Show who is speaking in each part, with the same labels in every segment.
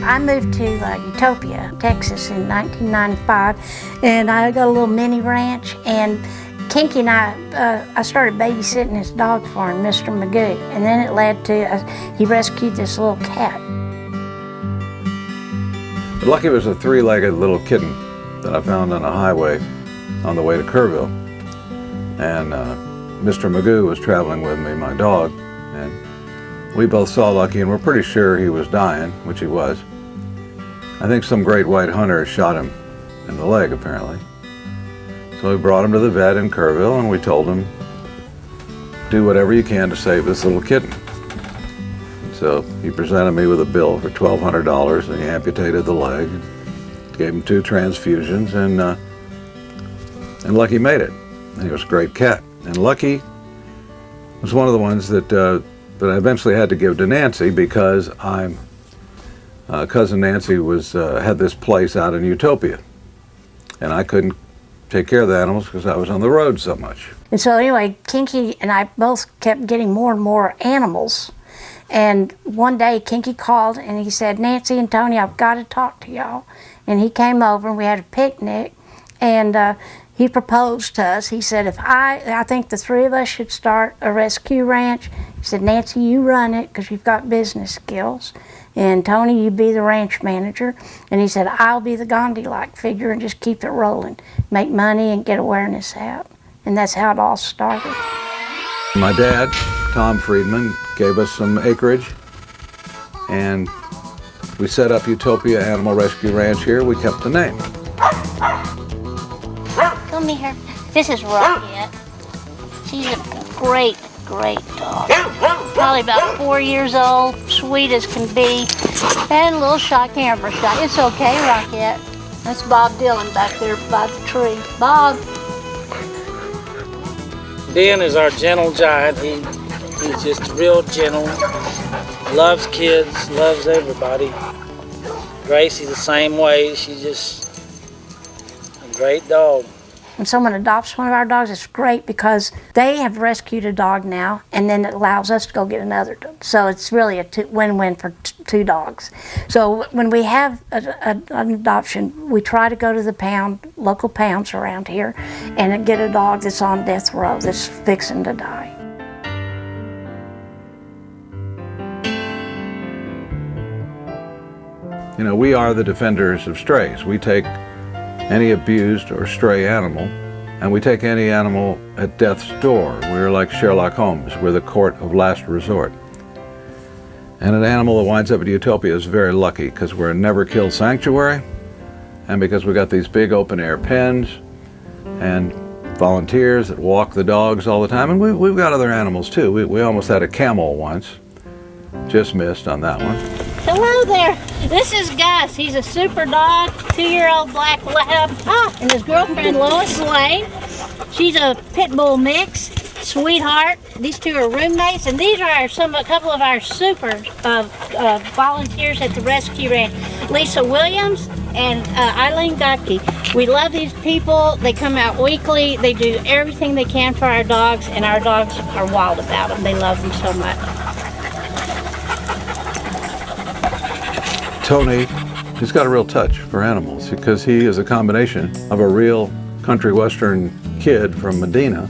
Speaker 1: I moved to Utopia, Texas in 1995, and I got a little mini ranch, and Kinky and I started babysitting his dog for him, Mr. Magoo, and then it led to, he rescued this little cat.
Speaker 2: Lucky was a three-legged little kitten that I found on a highway on the way to Kerrville. And Mr. Magoo was traveling with me, my dog, and we both saw Lucky and we're pretty sure he was dying, which he was. I think some great white hunter shot him in the leg, apparently. So we brought him to the vet in Kerrville and we told him, do whatever you can to save this little kitten. So he presented me with a bill for $1,200 and he amputated the leg, gave him 2 transfusions, and Lucky made it. And he was a great cat. And Lucky was one of the ones that I eventually had to give to Nancy because cousin Nancy had this place out in Utopia. And I couldn't take care of the animals because I was on the road so much.
Speaker 1: And so anyway, Kinky and I both kept getting more and more animals. And one day Kinky called and he said, Nancy and Tony, I've got to talk to y'all. And he came over and we had a picnic, and he proposed to us. He said, I think the 3 of us should start a rescue ranch. He said, Nancy, you run it because you've got business skills. And Tony, you be the ranch manager. And he said, I'll be the Gandhi-like figure and just keep it rolling, make money and get awareness out. And that's how it all started.
Speaker 2: My dad, Tom Friedman, gave us some acreage, and we set up Utopia Animal Rescue Ranch here. We kept the name.
Speaker 1: Come here. This is Rocket. She's a great, great dog. Probably about 4 years old, sweet as can be, and a little shy, camera shy. It's okay, Rocket. That's Bob Dylan back there by the tree. Bob.
Speaker 3: Ben is our gentle giant. He's just real gentle, loves kids, loves everybody. Gracie's the same way. She's just a great dog.
Speaker 1: When someone adopts one of our dogs, it's great because they have rescued a dog now, and then it allows us to go get another dog. So it's really a win-win for 2 dogs. So when we have an adoption, we try to go to the local pounds around here, and get a dog that's on death row, that's fixing to die.
Speaker 2: You know, we are the defenders of strays. We take any abused or stray animal, and we take any animal at death's door. We're like Sherlock Holmes. We're the court of last resort. And an animal that winds up at Utopia is very lucky because we're a never-kill sanctuary, and because we got these big open-air pens and volunteers that walk the dogs all the time. And we've got other animals too. We almost had a camel once. Just missed on that one.
Speaker 1: Hello there. This is Gus. He's a super dog, 2-year-old black lab. And his girlfriend Lois Lane. She's a pit bull mix, sweetheart. These 2 are roommates, and these are a couple of our super volunteers at the rescue ranch. Lisa Williams and Eileen Gotke. We love these people. They come out weekly. They do everything they can for our dogs, and our dogs are wild about them. They love them so much.
Speaker 2: Tony, he's got a real touch for animals because he is a combination of a real country western kid from Medina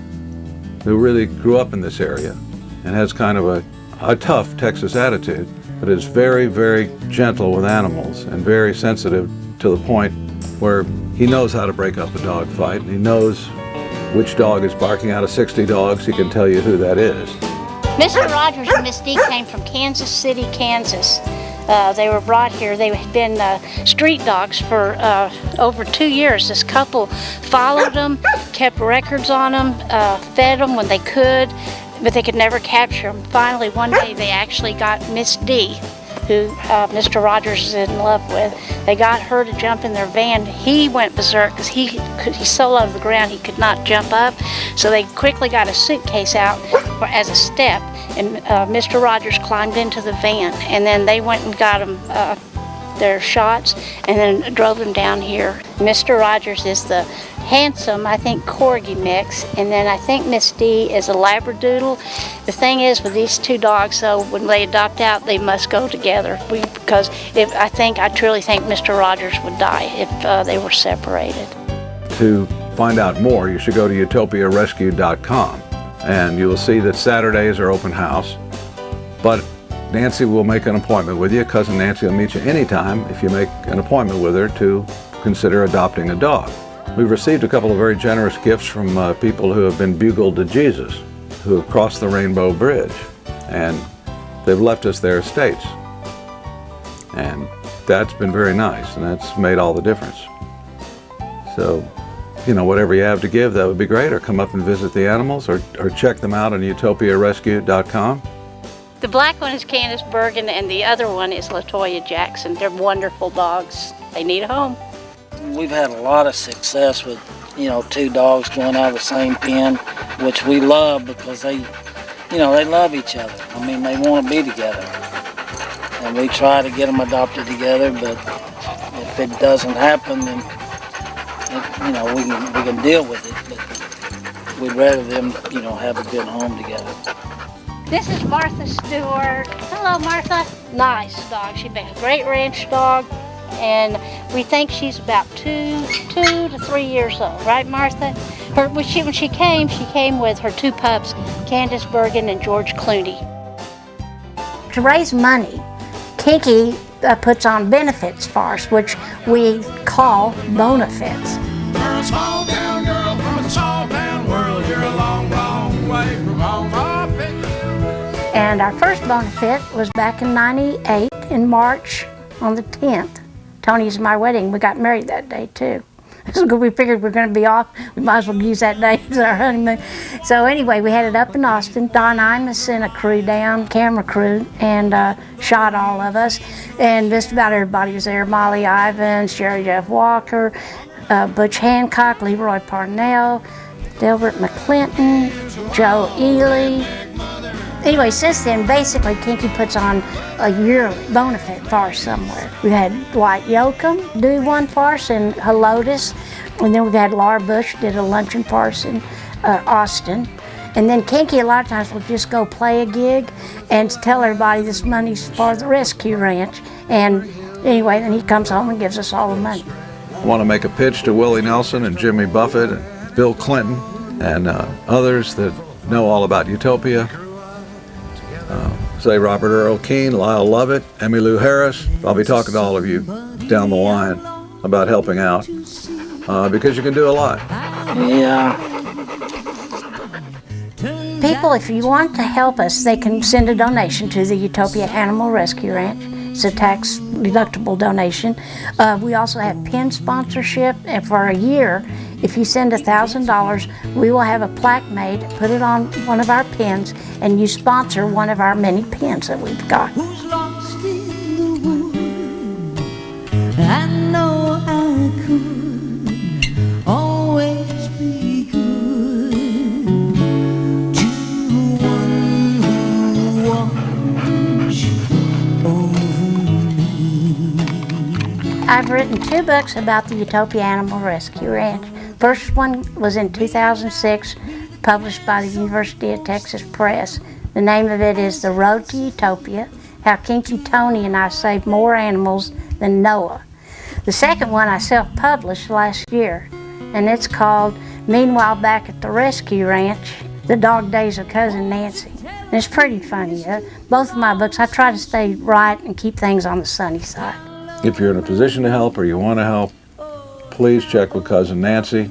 Speaker 2: who really grew up in this area and has kind of a tough Texas attitude, but is very, very gentle with animals and very sensitive to the point where he knows how to break up a dog fight, and he knows which dog is barking out of 60 dogs. He can tell you who that is.
Speaker 1: Mr. Rogers and Miss Dee came from Kansas City, Kansas. They were brought here. They had been street dogs for over 2 years. This couple followed them, kept records on them, fed them when they could, but they could never capture them. Finally, one day they actually got Miss Dee, who Mr. Rogers is in love with. They got her to jump in their van. He went berserk because he's so low to the ground he could not jump up. So they quickly got a suitcase out as a step, and Mr. Rogers climbed into the van, and then they went and got him their shots and then drove him down here. Mr. Rogers is the Handsome, I think Corgi mix, and then I think Miss D is a Labradoodle. The thing is with these two dogs, though, when they adopt out, they must go together. Because I truly think Mr. Rogers would die if they were separated.
Speaker 2: To find out more, you should go to utopiarescue.com, and you will see that Saturdays are open house. But Nancy will make an appointment with you. Cousin Nancy will meet you anytime if you make an appointment with her to consider adopting a dog. We've received a couple of very generous gifts from people who have been bugled to Jesus, who have crossed the Rainbow Bridge, and they've left us their estates. And that's been very nice, and that's made all the difference. So, whatever you have to give, that would be great, or come up and visit the animals, or check them out on utopiarescue.com.
Speaker 1: The black one is Candace Bergen, and the other one is LaToya Jackson. They're wonderful dogs. They need a home.
Speaker 3: We've had a lot of success with, two dogs going out of the same pen, which we love because they love each other. I mean, they want to be together. And we try to get them adopted together, but if it doesn't happen, then, we can deal with it. But we'd rather them, have a good home together.
Speaker 1: This is Martha Stewart. Hello, Martha. Nice dog. She's been a great ranch dog. And we think she's about 2 to 3 years old, right, Martha? When she came with her two pups, Candace Bergen and George Clooney. To raise money, Kinky puts on benefits for us, which we call bonefits.
Speaker 4: You're a small town girl from a small town world. You're a long, long way from home.
Speaker 1: And our first bonefit was back in '98 in March on the 10th. Tony's my wedding. We got married that day too. We figured we're going to be off. We might as well use that day as our honeymoon. So anyway, we had it up in Austin. Don Imus sent a crew down, camera crew, and shot all of us. And just about everybody was there. Molly Ivins, Jerry Jeff Walker, Butch Hancock, Leroy Parnell, Delbert McClinton, Joe Ely. Anyway, since then, basically, Kinky puts on a yearly bonefit for us somewhere. We had Dwight Yoakam do one for us in Helotes, and then we've had Laura Bush did a luncheon for us in Austin. And then Kinky, a lot of times, will just go play a gig and tell everybody this money's for the rescue ranch. And anyway, then he comes home and gives us all the money.
Speaker 2: I want to make a pitch to Willie Nelson and Jimmy Buffett and Bill Clinton and others that know all about Utopia. Say Robert Earl Keane, Lyle Lovett, Emmylou Harris. I'll be talking to all of you down the line about helping out because you can do a lot.
Speaker 3: Yeah.
Speaker 1: People, if you want to help us, they can send a donation to the Utopia Animal Rescue Ranch. It's a tax-deductible donation. We also have pin sponsorship, and for a year, if you send $1,000, we will have a plaque made, put it on one of our pins, and you sponsor one of our many pins that we've got.
Speaker 5: Who's lost in the wood? I know I could always be good to one who watched over me.
Speaker 1: I've written 2 books about the Utopia Animal Rescue Ranch. First one was in 2006, published by the University of Texas Press. The name of it is The Road to Utopia, How Kinky, Tony, and I Saved More Animals Than Noah. The second one I self-published last year, and it's called Meanwhile Back at the Rescue Ranch, The Dog Days of Cousin Nancy. And it's pretty funny. Both of my books, I try to stay right and keep things on the sunny side.
Speaker 2: If you're in a position to help or you want to help, please check with Cousin Nancy.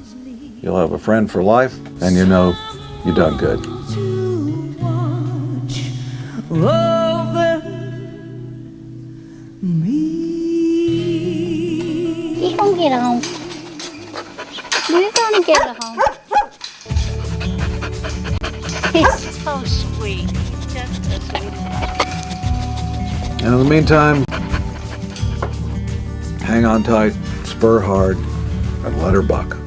Speaker 2: You'll have a friend for life, and you know you've done good.
Speaker 5: Over me.
Speaker 1: He's gonna get home. You're gonna get home. He's so sweet. Just a sweetheart.
Speaker 2: And in the meantime, hang on tight, spur hard, and let her buck.